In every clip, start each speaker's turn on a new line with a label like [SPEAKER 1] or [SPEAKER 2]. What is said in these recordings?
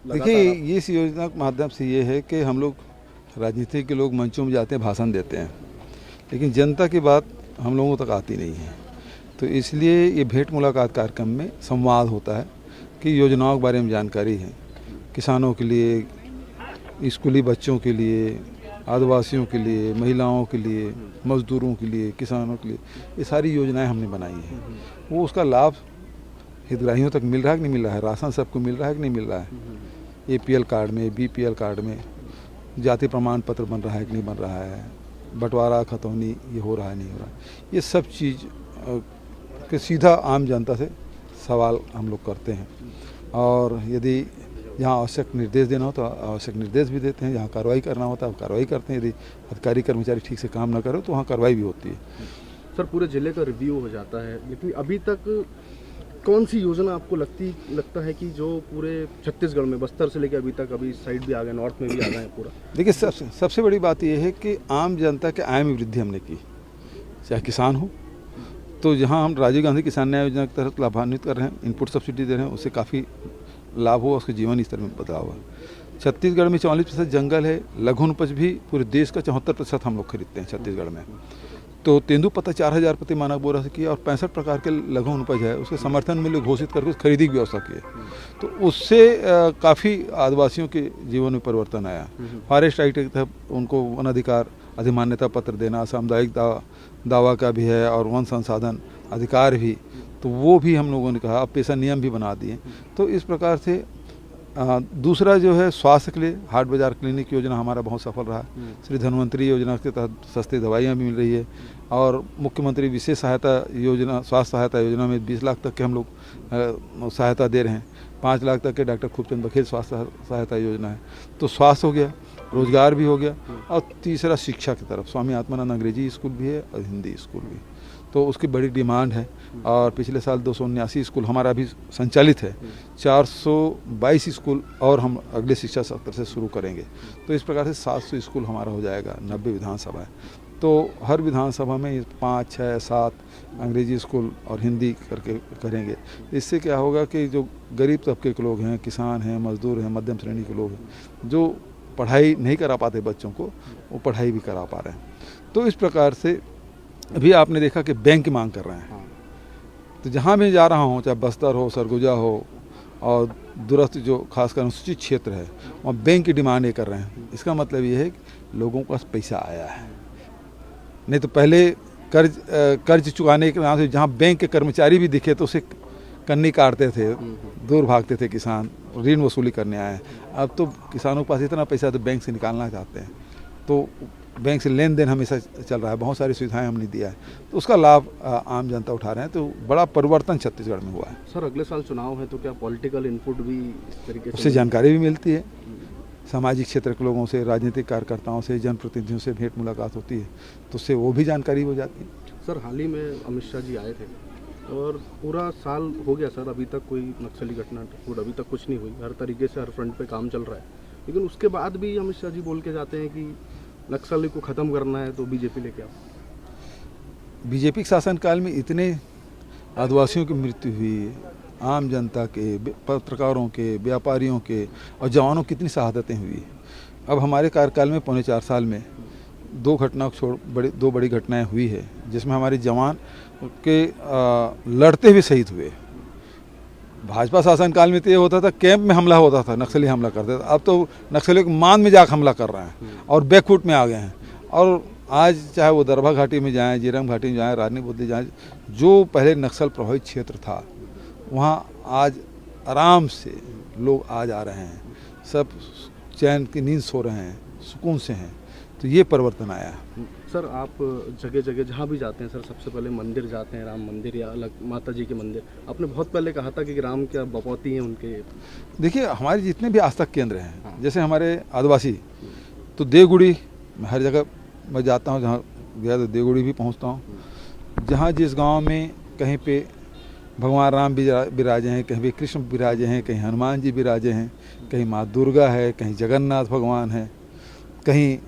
[SPEAKER 1] देखिए, इस योजना के माध्यम से ये है कि हम लोग राजनीति के लोग मंचों में जाते हैं, भाषण देते हैं, लेकिन जनता की बात हम लोगों तक आती नहीं है। तो इसलिए ये भेंट मुलाकात कार्यक्रम में संवाद होता है कि योजनाओं के बारे में जानकारी है, किसानों के लिए, स्कूली बच्चों के लिए, आदिवासियों के लिए, महिलाओं के लिए, मजदूरों के लिए, किसानों के लिए, ये सारी योजनाएं हमने बनाई हैं। वो उसका लाभ हितग्राहियों तक मिल रहा है कि नहीं मिल रहा है, राशन सबको मिल रहा है कि नहीं मिल रहा है, APL कार्ड में, BPL कार्ड में जाति प्रमाण पत्र बन रहा है कि नहीं बन रहा है, बंटवारा खतौनी ये हो रहा है नहीं हो रहा है, ये सब चीज़ के सीधा आम जनता से सवाल हम लोग करते हैं। और यदि जहाँ आवश्यक निर्देश देना हो तो आवश्यक निर्देश भी देते हैं, जहाँ कार्रवाई करना होता है कार्रवाई करते हैं। यदि अधिकारी कर्मचारी ठीक से काम न करो तो वहाँ कार्रवाई भी होती है।
[SPEAKER 2] सर, पूरे जिले का रिव्यू हो जाता है, लेकिन अभी तक कौन सी योजना आपको लगता है कि जो पूरे छत्तीसगढ़ में, बस्तर से लेकर अभी तक, अभी इस साइड भी आ गए, नॉर्थ में भी आ गए पूरा?
[SPEAKER 1] देखिए, सबसे बड़ी बात यह है कि आम जनता के आय में वृद्धि हमने की, चाहे किसान हो, तो जहां हम राजीव गांधी किसान न्याय योजना के तहत लाभान्वित कर रहे हैं, इनपुट सब्सिडी दे रहे हैं, उससे काफ़ी लाभ हुआ, उसके जीवन स्तर में बदलाव हुआ। छत्तीसगढ़ में 44% जंगल है, लघु उपज भी पूरे देश का 74% हम लोग खरीदते हैं छत्तीसगढ़ में। तो तेंदुपत्ता 4000 प्रति मानक बोरा से किया, और 65 प्रकार के लघु उपज है, उसके समर्थन मूल्य घोषित करके खरीदी की व्यवस्था की है। तो उससे काफ़ी आदिवासियों के जीवन में परिवर्तन आया। फॉरेस्ट एक्ट के तहत उनको वन अधिकार अधिमान्यता पत्र देना, सामुदायिक दावा का भी है, और वन संसाधन अधिकार भी, तो वो भी हम लोगों ने कहा, अब पेशा नियम भी बना दिए। तो इस प्रकार से दूसरा जो है स्वास्थ्य के लिए हाट बाजार क्लिनिक योजना हमारा बहुत सफल रहा। श्री धन्वंतरी योजना के तहत सस्ती दवाइयाँ भी मिल रही है, और मुख्यमंत्री विशेष सहायता योजना, स्वास्थ्य सहायता योजना में 20 लाख तक के हम लोग सहायता दे रहे हैं। 5 लाख तक के डॉक्टर खूबचंद बघेल स्वास्थ्य सहायता योजना है। तो स्वास्थ्य हो गया, रोजगार भी हो गया, और तीसरा शिक्षा की तरफ स्वामी आत्मानंद अंग्रेजी स्कूल भी है और हिंदी स्कूल भी, तो उसकी बड़ी डिमांड है। और पिछले साल 279 स्कूल हमारा अभी संचालित है, 422 स्कूल और हम अगले शिक्षा सत्र से शुरू करेंगे। तो इस प्रकार से 700 स्कूल हमारा हो जाएगा। 90 विधानसभा है, तो हर विधानसभा में 5, 6, 7 अंग्रेजी स्कूल और हिंदी करके करेंगे। इससे क्या होगा कि जो गरीब तबके के लोग हैं, किसान हैं, मजदूर हैं, मध्यम श्रेणी के लोग हैं, जो पढ़ाई नहीं करा पाते बच्चों को, वो पढ़ाई भी करा पा रहे हैं। तो इस प्रकार से अभी आपने देखा कि बैंक की मांग कर रहे हैं। तो जहाँ भी जा रहा हूँ, चाहे बस्तर हो, सरगुजा हो, और दूरस्थ जो खासकर अनुसूचित क्षेत्र है, वहाँ बैंक की डिमांड ये कर रहे हैं। इसका ये है कि लोगों के पास पैसा आया है। नहीं तो पहले कर्ज चुकाने के नाम से जहाँ बैंक के कर्मचारी भी दिखे तो उसे कन्नी काटते थे, दूर भागते थे किसान, ऋण वसूली करने आए हैं। अब तो किसानों के पास इतना पैसा तो बैंक से निकालना चाहते हैं, तो बैंक से लेन देन हमेशा चल रहा है, बहुत सारी सुविधाएं हमने दिया है, तो उसका लाभ आम जनता उठा रहे हैं। तो बड़ा परिवर्तन छत्तीसगढ़ में हुआ है।
[SPEAKER 2] सर, अगले साल चुनाव है, तो क्या पॉलिटिकल इनपुट भी इस तरीके से,
[SPEAKER 1] उससे जानकारी भी मिलती है, सामाजिक क्षेत्र के लोगों से, राजनीतिक कार्यकर्ताओं से, जनप्रतिनिधियों से भेंट मुलाकात होती है, तो उससे वो भी जानकारी हो जाती है।
[SPEAKER 2] सर, हाल ही में अमित शाह जी आए थे, और पूरा साल हो गया सर, अभी तक कोई नक्सली घटना अभी तक कुछ नहीं हुई। हर तरीके से हर फ्रंट पे काम चल रहा है, लेकिन उसके बाद भी अमित शाह जी बोल के जाते हैं कि नक्सली को ख़त्म करना है तो बीजेपी लेके आओ।
[SPEAKER 1] बीजेपी के शासनकाल में इतने आदिवासियों की मृत्यु हुई, आम जनता के, पत्रकारों के, व्यापारियों के और जवानों की कितनी शहादतें हुई। अब हमारे कार्यकाल में 4.25 साल में 2 घटनाओं छोड़ दो बड़ी घटनाएं हुई है, जिसमें हमारे जवान के लड़ते हुए शहीद हुए। भाजपा शासनकाल में तो ये होता था, कैंप में हमला होता था, नक्सली हमला करते थे। अब तो नक्सलियों के मान में जाकर हमला कर रहे हैं और बैकफुट में आ गए हैं। और आज चाहे वो दरभा घाटी में जाएं, जीरम घाटी में जाएं, रानी बुद्धि जाएं, जो पहले नक्सल प्रभावित क्षेत्र था, वहाँ आज आराम से लोग आज आ रहे हैं, सब चैन की नींद सो रहे हैं, सुकून से हैं। तो ये परिवर्तन आया।
[SPEAKER 2] सर, आप जगह जगह जहाँ भी जाते हैं सर, सबसे पहले मंदिर जाते हैं, राम मंदिर या अलग माता जी के मंदिर। आपने बहुत पहले कहा था कि राम क्या बपौती हैं उनके।
[SPEAKER 1] देखिए, हमारे जितने भी आस्था केंद्र हैं, जैसे हमारे आदिवासी, तो देवगुड़ी हर जगह मैं जाता हूँ, जहाँ गया तो देवगुड़ी भी पहुँचता हूँ। जहाँ जिस गांव में कहीं पे भगवान राम विराजे हैं, कहीं पे कृष्ण विराजे हैं, कहीं हनुमान जी विराजे हैं, कहीं माँ दुर्गा है, कहीं जगन्नाथ भगवान है, कहीं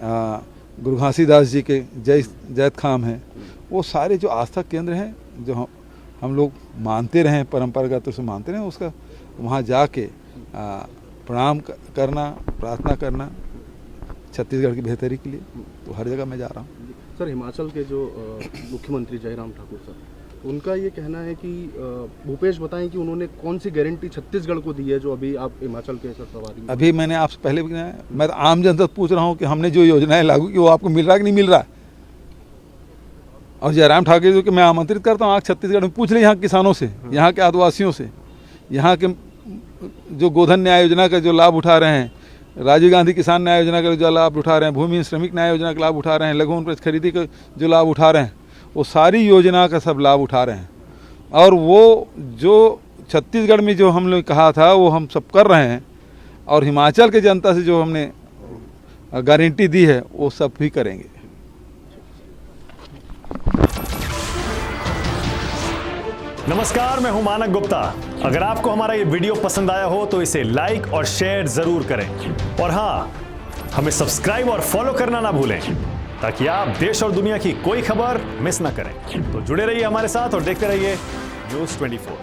[SPEAKER 1] गुरु घासीदास जी के जैत खाम हैं। वो सारे जो आस्था केंद्र हैं, जो हम लोग मानते रहें, परंपरागत से मानते रहें, उसका वहाँ जाके प्रणाम करना, प्रार्थना करना छत्तीसगढ़ की बेहतरी के लिए। तो हर जगह मैं जा रहा हूँ।
[SPEAKER 2] सर, हिमाचल के जो मुख्यमंत्री जयराम ठाकुर सर, उनका ये कहना है कि भूपेश बताएं कि उन्होंने कौन सी गारंटी छत्तीसगढ़ को दी है जो अभी आप हिमाचल के सर सवारी।
[SPEAKER 1] अभी मैंने आपसे पहले भी कहा, मैं तो आम जनता से पूछ रहा हूँ कि हमने जो योजनाएं लागू की वो आपको मिल रहा है कि नहीं मिल रहा है। और जयराम ठाकुर जो कि मैं आमंत्रित करता हूँ, आज छत्तीसगढ़ में पूछ ले यहाँ के किसानों से, यहाँ के आदिवासियों से, यहाँ के जो गोधन न्याय योजना का जो लाभ उठा रहे हैं, राजीव गांधी किसान न्याय योजना का जो लाभ उठा रहे हैं, भूमिहीन श्रमिक न्याय योजना का लाभ उठा रहे हैं, लघु वनोपज खरीदी का जो लाभ उठा रहे हैं, वो सारी योजना का सब लाभ उठा रहे हैं। और वो जो छत्तीसगढ़ में जो हम लोग कहा था वो हम सब कर रहे हैं, और हिमाचल के जनता से जो हमने गारंटी दी है वो सब भी करेंगे।
[SPEAKER 3] नमस्कार, मैं हूं मानक गुप्ता। अगर आपको हमारा ये वीडियो पसंद आया हो तो इसे लाइक और शेयर जरूर करें, और हाँ, हमें सब्सक्राइब और फॉलो करना ना भूलें ताकि आप देश और दुनिया की कोई खबर मिस ना करें। तो जुड़े रहिए हमारे साथ और देखते रहिए News 24।